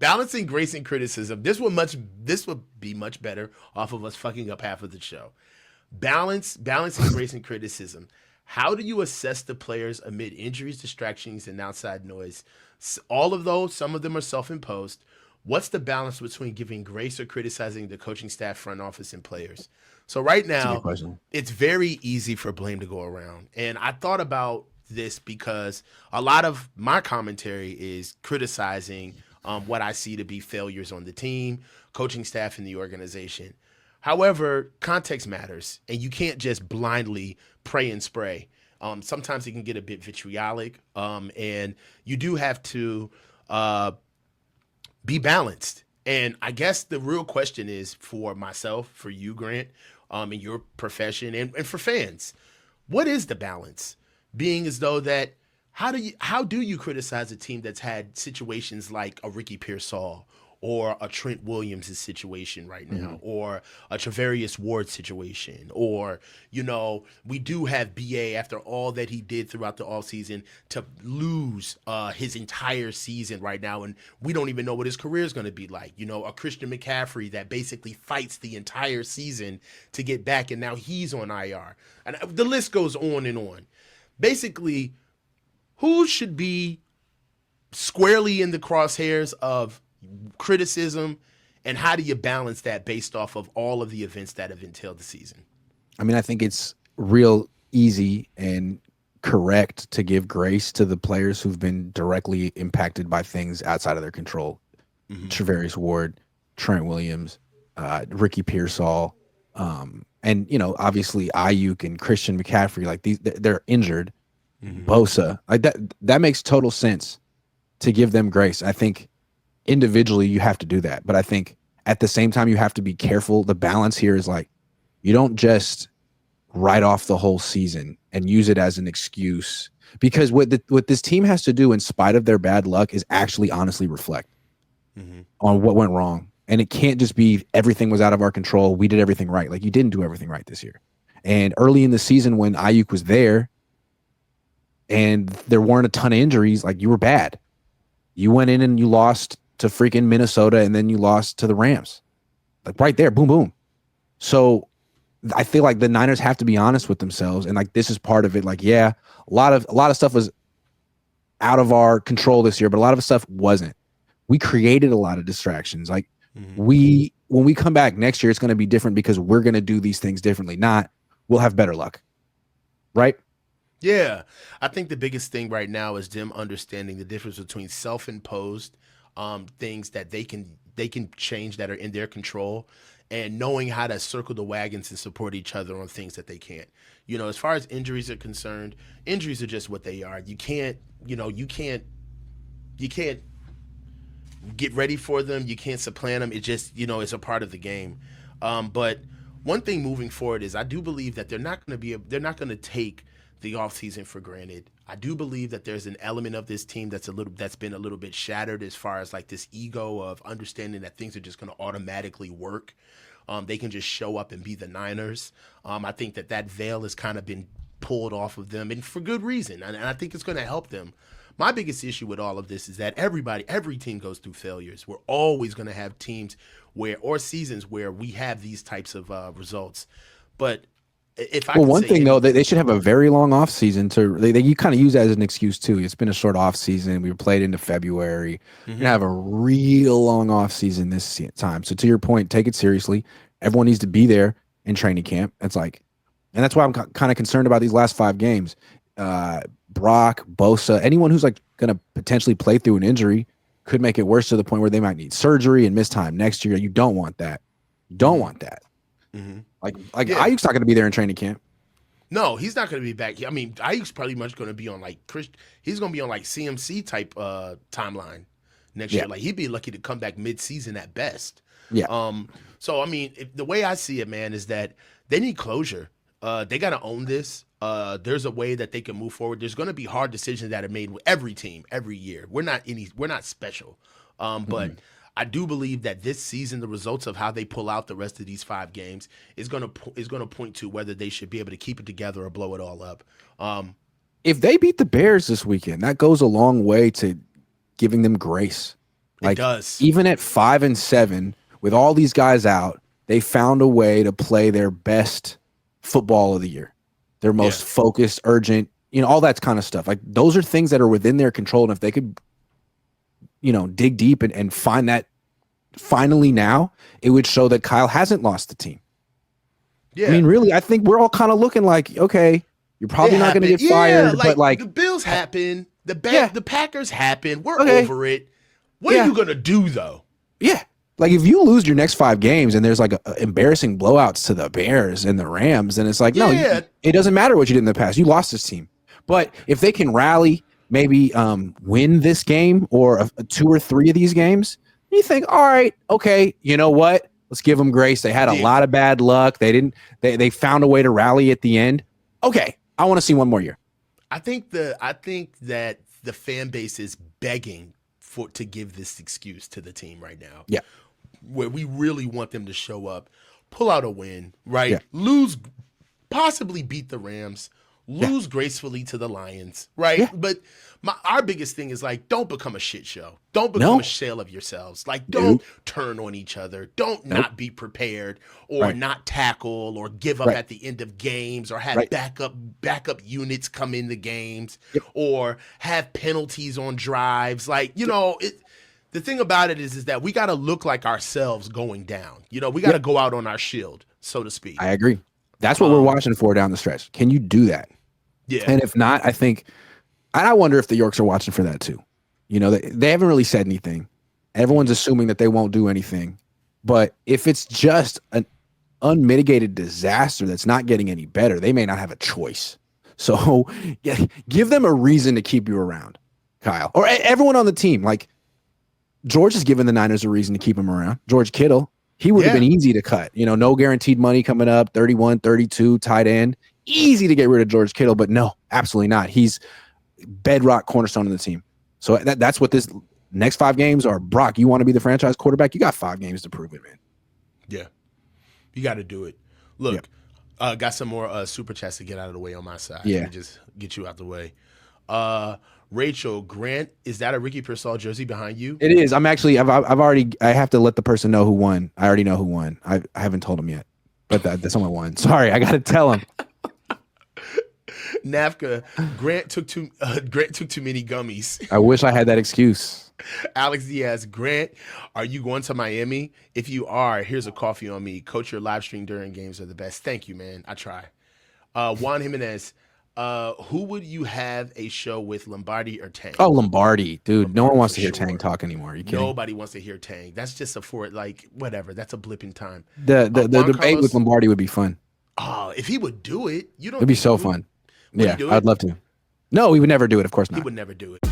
Balancing grace and criticism. This would be much better off of us fucking up half of the show. Balancing grace and criticism. How do you assess the players amid injuries, distractions, and outside noise? All of those, some of them are self-imposed. What's the balance between giving grace or criticizing the coaching staff, front office, and players? So right That's a good now, question. it's very easy for blame to go around. And I thought about this because a lot of my commentary is criticizing what I see to be failures on the team, coaching staff, and the organization. However, context matters, and you can't just blindly pray and spray. Sometimes it can get a bit vitriolic, and you do have to uh, be balanced. And I guess the real question is for myself, for you, Grant, in your profession, and for fans, what is the balance? Being as though that how do you criticize a team that's had situations like a Ricky Pearsall or a Trent Williams' situation right Hmm. now, or a Travarius Ward situation, or, we do have BA after all that he did throughout the offseason to lose his entire season right now, and we don't even know what his career is going to be like. A Christian McCaffrey that basically fights the entire season to get back, and now he's on IR. And the list goes on and on. Basically, who should be squarely in the crosshairs of criticism, and how do you balance that based off of all of the events that have entailed the season? I mean, I think it's real easy and correct to give grace to the players who've been directly impacted by things outside of their control. Mm-hmm. Travarius Ward, Trent Williams, Ricky Pearsall, and obviously Ayuk and Christian McCaffrey. Like they're injured. Mm-hmm. Bosa, like that. That makes total sense to give them grace. I think individually you have to do that, but I think at the same time you have to be careful. The balance here is like you don't just write off the whole season and use it as an excuse, because what this team has to do in spite of their bad luck is actually honestly reflect Mm-hmm. on what went wrong. And it can't just be everything was out of our control. We did everything right. Like you didn't do everything right this year. And early in the season when Ayuk was there and there weren't a ton of injuries, like you were bad. You went in and you lost to freaking Minnesota and then you lost to the Rams. Like right there, boom, boom. So I feel like the Niners have to be honest with themselves, and like this is part of it. Like, yeah, a lot of stuff was out of our control this year, but a lot of stuff wasn't. We created a lot of distractions. Like Mm-hmm. when we come back next year, it's going to be different because we're going to do these things differently. Not we'll have better luck, right? Yeah, I think the biggest thing right now is them understanding the difference between self-imposed things that they can change that are in their control, and knowing how to circle the wagons and support each other on things that they can't. As far as injuries are concerned, injuries are just what they are. You can't get ready for them. You can't supplant them. It just, it's a part of the game. But one thing moving forward is I do believe that they're not going to take the offseason for granted. I do believe that there's an element of this team that's been a little bit shattered as far as like this ego of understanding that things are just going to automatically work. They can just show up and be the Niners. I think that veil has kind of been pulled off of them, and for good reason. And I think it's going to help them. My biggest issue with all of this is that every team goes through failures. We're always going to have teams or seasons where we have these types of results. But if I Well, could one say thing though, anything, they should have a very long off season to. You kind of use that as an excuse too. It's been a short off season. We played into February. We're gonna hmm have a real long off season this time. So to your point, take it seriously. Everyone needs to be there in training camp. It's like, and that's why I'm kind of concerned about these last 5 games. Uh, Brock, Bosa, anyone who's like gonna potentially play through an injury could make it worse to the point where they might need surgery and miss time next year. You don't want that. You don't hmm want that. hmm Like yeah, Ayuk's not going to be there in training camp. no, he's not going to be back. I mean, Ayuk's probably much going to be on like He's going to be on like CMC type timeline next Yeah, year. Like he'd be lucky to come back mid-season at best. yeah. Um, so I mean, the way I see it, man, is that they need closure. They got to own this. There's a way that they can move forward. There's going to be hard decisions that are made with every team every year. We're not special. But Mhm. I do believe that this season, the results of how they pull out the rest of these 5 games is going to point to whether they should be able to keep it together or blow it all up. Um, If they beat the Bears this weekend, that goes a long way to giving them grace. It does. Even at 5-7, with all these guys out, they found a way to play their best football of the year, their most focused, urgent, all that kind of stuff. Like those are things that are within their control. And if they could, dig deep and find that finally now, it would show that Kyle hasn't lost the team. Yeah. I mean, really, I think we're all kind of looking like, okay, you're probably not going to get fired, but like the Bills happen, the Packers happen. We're over it. What are you going to do though? Yeah. Like if you lose your next 5 games and there's like embarrassing blowouts to the Bears and the Rams, and it's like, no, it doesn't matter what you did in the past. You lost this team. But if they can rally, maybe win this game or 2 or 3 of these games, you think, all right, okay, you know what? Let's give them grace. They had a lot of bad luck. They found a way to rally at the end. Okay, I want to see one more year. I think that the fan base is begging to give this excuse to the team right now. Yeah. Where we really want them to show up, pull out a win, right? Yeah. Lose, possibly beat the Rams, lose gracefully to the Lions, right? Yeah. But our biggest thing is like, don't become a shit show. Don't become a shell of yourselves. Like, don't turn on each other. Don't not be prepared or not tackle or give up at the end of games or have backup units come in the games or have penalties on drives. Like, the thing about it is that we got to look like ourselves going down. We got to go out on our shield, so to speak. I agree. That's what we're watching for down the stretch. Can you do that? Yeah. And if not, I wonder if the Yorks are watching for that too. They haven't really said anything. Everyone's assuming that they won't do anything. But if it's just an unmitigated disaster that's not getting any better, they may not have a choice. So give them a reason to keep you around, Kyle. Or everyone on the team. Like, George has given the Niners a reason to keep him around. George Kittle, he would have been easy to cut. No guaranteed money coming up, 31, 32, tight end. Easy to get rid of George Kittle, but no, absolutely not. He's bedrock cornerstone of the team. So that's what this next 5 games are. Brock, you want to be the franchise quarterback? You got 5 games to prove it, man. Yeah. You got to do it. Look, got some more super chats to get out of the way on my side. Yeah. Let me just get you out the way. Rachel, Grant, is that a Ricky Pearsall jersey behind you? It is. I've already, I have to let the person know who won. I already know who won. I haven't told him yet, but that's someone won. Sorry, I got to tell him. Nafka, Grant took too many gummies. I wish I had that excuse. Alex Diaz, Grant, are you going to Miami? If you are, here's a coffee on me. Coach, your live stream during games are the best. Thank you, man. I try. Juan Jimenez, who would you have a show with, Lombardi or Tang? Oh, Lombardi, dude. No one wants to hear Tang talk anymore. Are you kidding? Nobody wants to hear Tang. That's just whatever. That's a blip in time. The debate with Lombardi would be fun. Oh, if he would do it, it'd be so fun. Yeah, I'd love to. No, he would never do it. Of course not. He would never do it.